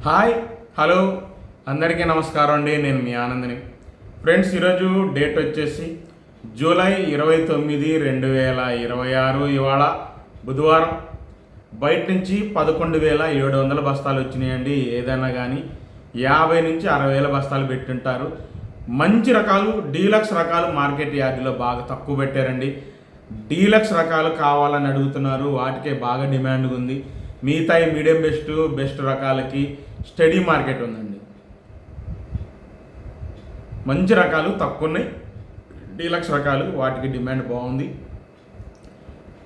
Hi hello అందరికీ నమస్కారం అండి. నేను మీ ఆనందని. ఫ్రెండ్స్, ఈరోజు డేట్ వచ్చేసి జూలై 29, 2026. ఇవాళ బుధవారం. బయట నుంచి 11,700 బస్తాలు వచ్చినాయండి. ఏదైనా కానీ 50 నుంచి 60,000 బస్తాలు పెట్టుంటారు. మంచి రకాలు, డీలక్స్ రకాలు మార్కెట్ యార్డులో బాగా తక్కువ పెట్టారండి. డీలక్స్ రకాలు కావాలని అడుగుతున్నారు. వాటికే బాగా డిమాండ్ ఉంది. మిగతా మీడియం బెస్ట్ రకాలకి స్టడీ మార్కెట్ ఉందండి. మంచి రకాలు తక్కువ ఉన్నాయి. డీలక్స్ రకాలు వాటికి డిమాండ్ బాగుంది.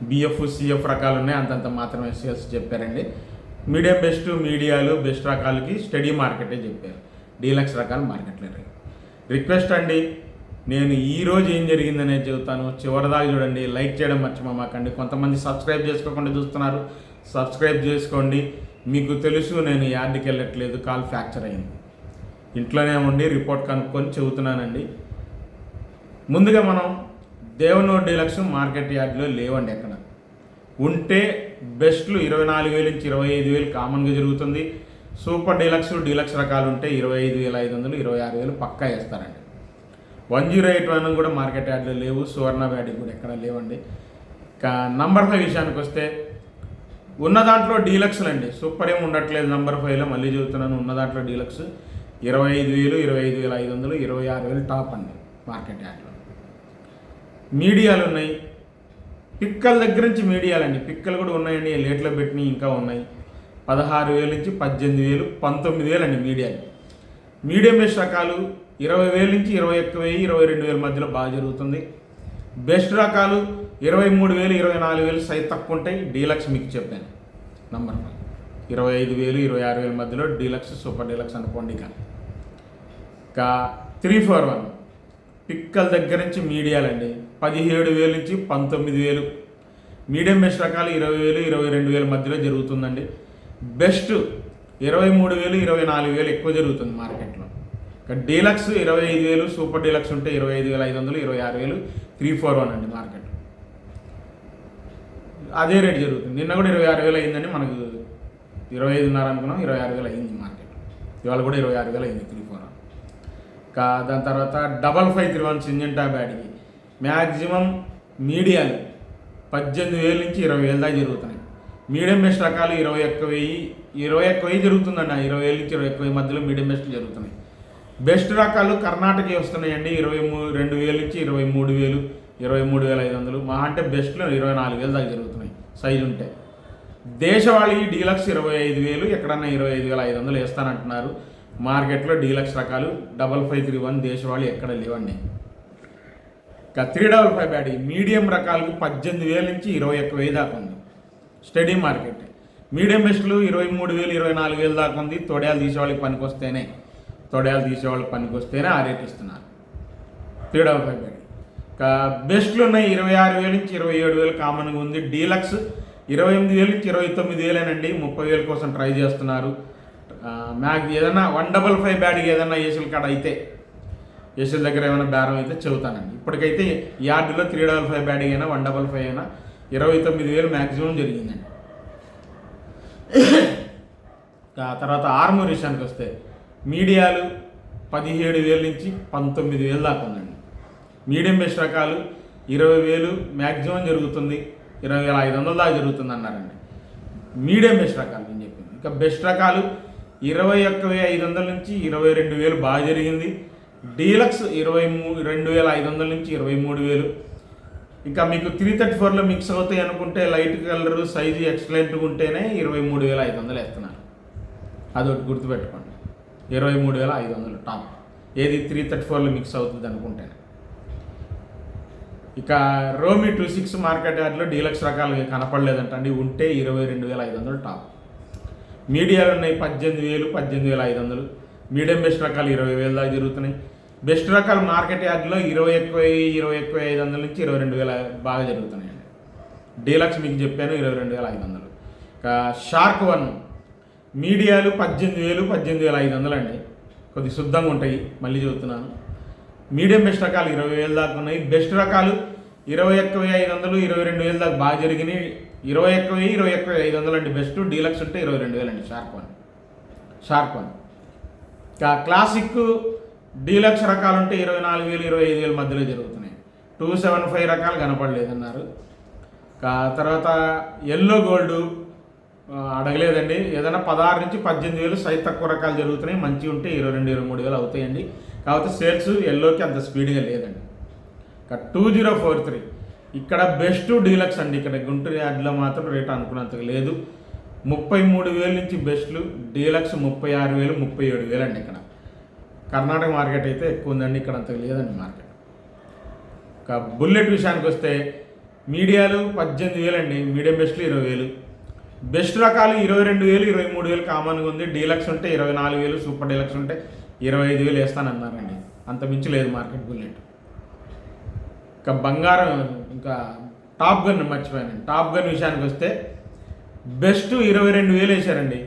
బిఎఫ్ సిఎఫ్ రకాలు ఉన్నాయి, అంతంత మాత్రమే సేల్స్ చెప్పారండి. మీడియాలు బెస్ట్ రకాలకి స్టడీ మార్కెటే చెప్పారు. డీలక్స్ రకాలు మార్కెట్లో రిక్వెస్ట్ అండి. నేను ఈరోజు ఏం జరిగిందనేది చెబుతాను. చివరిదాకా చూడండి. లైక్ చేయడం మర్చిపోమాకండి. కొంతమంది సబ్స్క్రైబ్ చేసుకోకుండా చూస్తున్నారు. సబ్స్క్రైబ్ చేసుకోండి. మీకు తెలుసు నేను యార్డ్కి వెళ్ళట్లేదు, కాల్ ఫ్రాక్చర్ అయింది. ఇంట్లోనే ఉండి రిపోర్ట్ కనుక్కొని చెబుతున్నానండి. ముందుగా మనం దేవనూరు డీలక్స్ మార్కెట్ యార్డ్లో లేవండి. ఎక్కడ ఉంటే బెస్ట్లు 24,000 నుంచి 25,000 కామన్గా జరుగుతుంది. సూపర్ డీలక్స్ రకాలు ఉంటే 25,500, 26,000 పక్కా వేస్తారండి. 1081 కూడా మార్కెట్ యార్డ్లో లేవు. సువర్ణ వ్యాడీ కూడా ఎక్కడ లేవండి. నంబర్ 5 విషయానికి వస్తే ఉన్న దాంట్లో డీలక్స్లు అండి. సూపర్ ఏమి ఉండట్లేదు. నంబర్ 5లో మళ్ళీ చెబుతున్నాను. ఉన్న దాంట్లో డీలక్స్ 25,000, 25,500, 26,000 టాప్ అండి మార్కెట్ యార్డ్లో. మీడియాలు ఉన్నాయి. పిక్కల దగ్గర నుంచి మీడియాలండి. పిక్కలు కూడా ఉన్నాయండి. లేట్లో పెట్టినవి ఇంకా ఉన్నాయి. 16,000 నుంచి 18,000, 19,000 అండి మీడియాలు. మీడియం బెస్ట్ రకాలు 20,000 నుంచి 21,000, 22,000 మధ్యలో బాగా జరుగుతుంది. బెస్ట్ రకాలు 23,000, 24,000 సైజ్ తక్కువ ఉంటాయి. డీలక్స్ మీకు చెప్పాను. నంబర్ 25,000, 26,000 మధ్యలో డీలక్స్, సూపర్ డీలక్స్ అనుకోండి. ఇక 341 పిక్కల దగ్గర నుంచి మీడియాలండి. 17,000 నుంచి 19,000. మీడియం బెస్ట్ రకాలు 20,000, 22,000 మధ్యలో జరుగుతుందండి. బెస్ట్ 23,000, 24,000 ఎక్కువ జరుగుతుంది మార్కెట్లో. ఇక డీలక్స్ 25,000, సూపర్ డీలక్స్ ఉంటే 25,500, 26,000. 341 అండి మార్కెట్. అదే రేట్ జరుగుతుంది. నిన్న కూడా 26,000 అయిందండి. మనకు 25,500 అనుకున్నాం, 26,000 అయింది మార్కెట్. ఇవాళ కూడా 26,000 అయింది 341. దాని తర్వాత 5531 సింజెంటా బ్యాడ్కి మ్యాక్సిమం మీడియాలు 18,000 నుంచి 20,000 దాకా జరుగుతున్నాయి. మీడియం బెస్ట్ రకాలు 21,000 జరుగుతుందండి. 20,000 నుంచి 21,000 మధ్యలో మీడియం బెస్ట్ జరుగుతున్నాయి. బెస్ట్ రకాలు కర్ణాటక వస్తున్నాయండి. 22,000 నుంచి 23,000, 23,500. మా అంటే బెస్ట్లో 24,000 దాకా జరుగుతున్నాయి సైజు ఉంటే. దేశవాళీ డీలక్స్ 25,000, ఎక్కడన్నా 25,500 వేస్తానంటున్నారు మార్కెట్లో. డీలక్స్ రకాలు 5531 దేశవాళీ ఎక్కడ లేవండి. ఇక 355 బ్యాడీ మీడియం రకాలకు 18,000 నుంచి 21,000 దాకా ఉంది స్టడీ మార్కెట్. మీడియం బెస్ట్లు 23,000, 24,000 దాకా ఉంది. తొడయాలు తీసేవాళ్ళకి పనికి వస్తేనే ఆ రేట్ ఇస్తున్నారు. 355 బ్యాడీ. ఇక బెస్ట్లు ఉన్నాయి 26,000 నుంచి 27,000 కామన్గా ఉంది. డీలక్స్ 28,000 నుంచి 29,000 అండి. 30,000 కోసం ట్రై చేస్తున్నారు. ఏదైనా 155 బ్యాడ్కి ఏదైనా ఏసీల కాడ అయితే, ఏసీల దగ్గర ఏమైనా బేరం అయితే చెబుతానండి. ఇప్పటికైతే యార్డులో 355 బ్యాడ్కి అయినా 155 అయినా 29,000 మ్యాక్సిమం జరిగిందండి. తర్వాత ఆర్మూర్ విషయానికి వస్తే మీడియాలు 17,000 నుంచి 19,000 దాకా ఉందండి. మీడియం బెస్ట్ రకాలు 20,000 మ్యాక్సిమం జరుగుతుంది. 20,500 దాకా జరుగుతుంది అన్నారండి. మీడియం బెస్ట్ రకాలు నేను చెప్పింది. ఇంకా బెస్ట్ రకాలు 21,500 నుంచి 22,000 బాగా జరిగింది. డీలక్స్ 22,500 నుంచి 23,000. ఇంకా మీకు 334లో మిక్స్ అవుతాయి అనుకుంటే లైట్ కలర్ సైజు ఎక్సలెంట్గా ఉంటేనే 23,500 వేస్తున్నారు. అదొకటి గుర్తుపెట్టుకోండి. 23,500 టాప్. ఏది 334లో మిక్స్ అవుతుంది అనుకుంటేనే. ఇక రోమి 26 మార్కెట్ యార్డ్లో డీలక్స్ రకాలు కనపడలేదంటండి. ఉంటే 22,500 టాప్. మీడియాలు ఉన్నాయి 18,000, 18,500. మీడియం బెస్ట్ రకాలు 20,000 దాకా జరుగుతున్నాయి. బెస్ట్ రకాలు మార్కెట్ యార్డ్లో 21,000, 21,500 నుంచి 22,000 బాగా జరుగుతున్నాయండి. డీలక్స్ మీకు చెప్పాను 22,500. ఇక షార్క్ 1 మీడియాలు 18,000, 18,500 అండి. కొద్ది శుద్ధంగా ఉంటాయి. మళ్ళీ చెబుతున్నాను. మీడియం బెస్ట్ రకాలు 20,000 దాకా ఉన్నాయి. బెస్ట్ రకాలు 21,500, 22,000 దాకా బాగా జరిగినాయి. 21,000, 21,500 అండి బెస్ట్. డీలక్స్ ఉంటే 22,000 అండి shark 1. Sharp one. Classic deluxe రకాలు ఉంటే 24,000 25,000 మధ్యలో జరుగుతున్నాయి. 275 రకాలు కనపడలేదన్నారు. తర్వాత ఎల్లో గోల్డ్ అడగలేదండి. ఏదైనా 16 నుంచి 18,000 సైజ్ తక్కువ రకాలు జరుగుతున్నాయి. మంచిగా ఉంటే 22,000 23,000 అవుతాయండి. కాకపోతే సేల్స్ ఎల్లోకి అంత స్పీడ్గా లేదండి. 2043 ఇక్కడ బెస్ట్ డీలక్స్ అండి. ఇక్కడ గుంటూరు యార్డ్లో మాత్రం రేట్ అనుకున్నంతగా లేదు. 33,000 నుంచి బెస్ట్లు, డీలక్స్ 36,000 37,000 అండి. ఇక్కడ కర్ణాటక మార్కెట్ అయితే ఎక్కువ ఉందండి, ఇక్కడ అంతగా లేదండి మార్కెట్. బుల్లెట్ విషయానికి వస్తే మీడియాలు 18,000 అండి, మీడియం బెస్ట్లు 20,000, బెస్ట్ రకాలు 22,000 23,000 కామన్గా ఉంది. డీలక్స్ ఉంటే 24,000, సూపర్ డీలక్స్ ఉంటే 25,000 వేస్తానన్నారండి. అంత మించి లేదు మార్కెట్ బుల్లెట్. ఇంకా బంగారం, ఇంకా టాప్ గన్ మర్చిపోయానండి. టాప్ గన్ విషయానికి వస్తే బెస్ట్ 22,000 వేసారండి,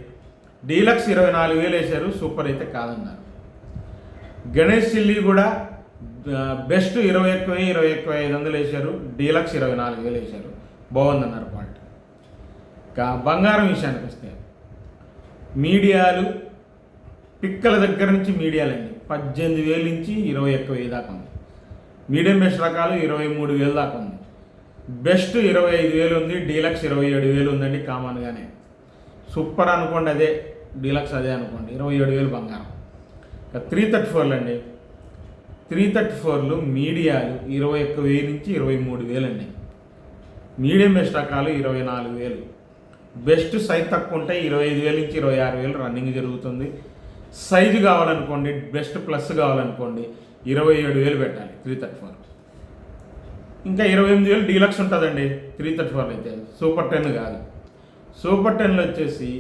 డీలక్స్ 24,000 వేశారు, సూపర్ అయితే కాదన్నారు. గణేష్ చిల్లీ కూడా బెస్ట్ 21,000 21,500 వేశారు, డీలక్స్ 24,000 వేశారు, బాగుందన్నారు క్వాలిటీ. ఇంకా బంగారం విషయానికి వస్తే మీడియాలు పిక్కల దగ్గర నుంచి మీడియాలండి 18,000 నుంచి 21,000 దాకా ఉంది. మీడియం బెస్ట్ రకాలు 23,000 దాకా ఉంది. బెస్ట్ 25,000 ఉంది, డీలక్స్ 27,000 ఉందండి కామన్గానే. సూపర్ అనుకోండి అదే, డీలక్స్ అదే అనుకోండి, 27,000 బంగారం. ఇంకా 334 అండి, 334 మీడియాలు 21,000 నుంచి 23,000 అండి. మీడియం బెస్ట్ రకాలు 24,000. బెస్ట్ సైజ్ తక్కువ ఉంటాయి 25,000 నుంచి 26,000 రన్నింగ్ జరుగుతుంది. సైజు కావాలనుకోండి, బెస్ట్ ప్లస్ కావాలనుకోండి 27,000 పెట్టాలి 334. ఇంకా 28,000 డీలక్స్ ఉంటుందండి 334 అయితే, సూపర్ 10 కాదు. సూపర్ 10లో వచ్చేసి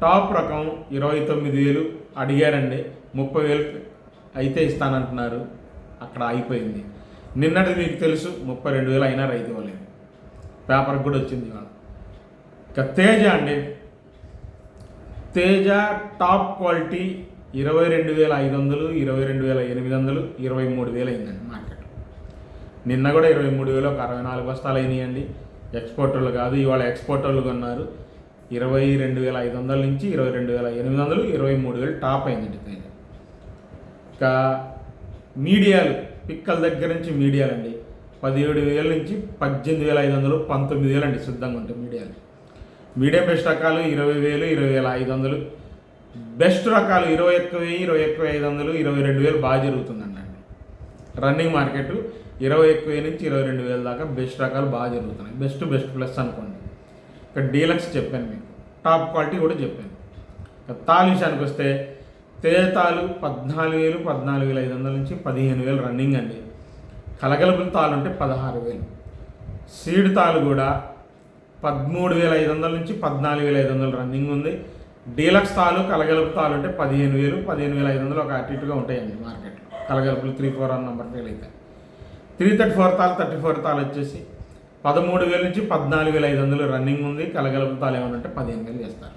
టాప్ రకం 29,000 అడిగారండి, 30,000 అయితే ఇస్తానంటున్నారు, అక్కడ అయిపోయింది. నిన్నటి మీకు తెలుసు 32,000 అయినా రైతు ఇవ్వలేదు, పేపర్కి కూడా వచ్చింది ఇవాళ. ఇక తేజ అండి, తేజ టాప్ క్వాలిటీ 22,500, 22,800, 23,000 అయిందండి మార్కెట్. నిన్న కూడా 23,000 ఒక 64 బస్తాలు అయినాయండి. ఎక్స్పోర్టర్లు కాదు, ఇవాళ ఎక్స్పోర్టర్లు కొన్నారు. 22,500 నుంచి 22,800, 23,000 టాప్ అయిందండి తేజ. ఇంకా మీడియాలు పిక్కల దగ్గర నుంచి మీడియాలండి 17,000 నుంచి 18,500, 19,000 అండి సిద్ధంగా ఉంటాయి మీడియాలు. మీడియం బెస్ట్ రకాలు 20,000, 20,500, బెస్ట్ రకాలు 21,000, 21,500, 22,000 బాగా జరుగుతుందండి. రన్నింగ్ మార్కెట్ 21,000 నుంచి 22,000 దాకా బెస్ట్ రకాలు బాగా జరుగుతున్నాయి. బెస్ట్ ప్లస్ అనుకోండి. ఇక్కడ డీలక్స్ చెప్పాను మీకు, టాప్ క్వాలిటీ కూడా చెప్పాను. తాలు విషయానికి వస్తే తేజ తాలు 14,000, 14,500 నుంచి 15,000 రన్నింగ్ అండి. కలగలుపుల తాలు ఉంటే 16,000. సీడ్ తాలు కూడా 13,500 నుంచి 14,500 రన్నింగ్ ఉంది. డీలక్స్ తాలు కలగలుపు తాలు అంటే 15,000, 15,500 ఒక అటు ఇటుగా ఉంటాయండి మార్కెట్లో. కలగలుపులు 3-4 అన్న నెంబర్ ఫెయిల్ అవుతాయి. 334 తాలు 34 తాలు వచ్చేసి 13,000 నుంచి 14,500 రన్నింగ్ ఉంది. కలగలుపు తాలు ఏమనంటే 15,000 చేస్తారు.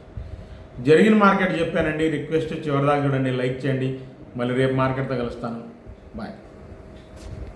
జరిగిన మార్కెట్ చెప్పానండి. రిక్వెస్ట్ చివరిదాకా చూడండి, లైక్ చేయండి. మళ్ళీ రేపు మార్కెట్తో కలుస్తాను. బాయ్.